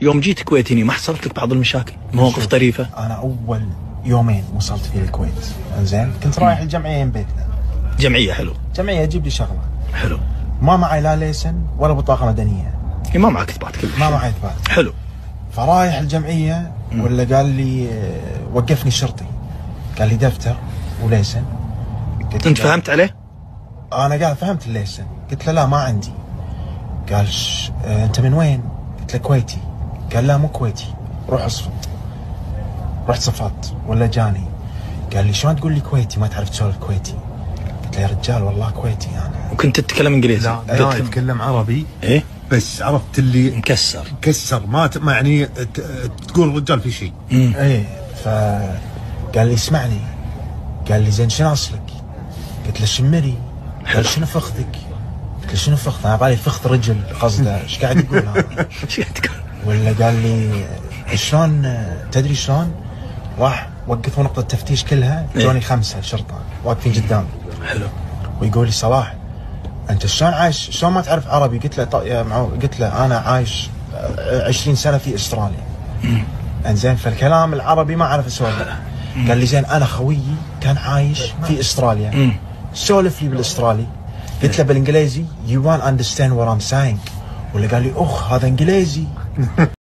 يوم جيت الكويت هنا ما حصلت لك بعض المشاكل، مواقف طريفة؟ انا اول يومين وصلت في الكويت زين كنت رايح الجمعيه من بيتنا. جمعية؟ حلو. جمعيه اجيب لي شغله. حلو. ما معي لا ليسن ولا بطاقه مدنيه. ما معك اثبات كل شيء؟ ما معي اثبات. حلو. فرايح الجمعيه ولا قال لي وقفني الشرطي، قال لي دفتر وليسن. انت فهمت عليه؟ انا قاعد فهمت الليسن، قلت له لا ما عندي. قال انت من وين؟ قلت له كويتي. قال لا مو كويتي، روح اصفط. رحت صفطت ولا جاني قال لي شلون تقول لي كويتي ما تعرف تسولف كويتي؟ قلت له يا رجال والله كويتي انا. وكنت تتكلم انجليزي؟ لا يتكلم عربي. ايه بس عرفت اللي مكسر ما يعني تقول رجال في شيء. ايه فقال لي اسمعني، قال لي زين شنو اصلك؟ قلت له شمري. قال شنو فخذك؟ قلت له شنو فخذ؟ انا بالي فخذ رجل قصده، ايش قاعد يقول هذا؟ ايش قاعد تقول؟ ولا قال لي شلون تدري شلون؟ راح وقفوا نقطة تفتيش كلها، جوني 5 شرطة واقفين قدامي. حلو. ويقول لي صلاح انت شلون عايش؟ شلون ما تعرف عربي؟ قلت له قلت له انا عايش 20 سنة في استراليا. انزين فالكلام العربي ما اعرف اسولف. قال لي زين انا خويي كان عايش في استراليا، سولف لي بالاسترالي. قلت له بالانجليزي you won't understand what I'm saying. ولا قال لي اخ هذا انجليزي.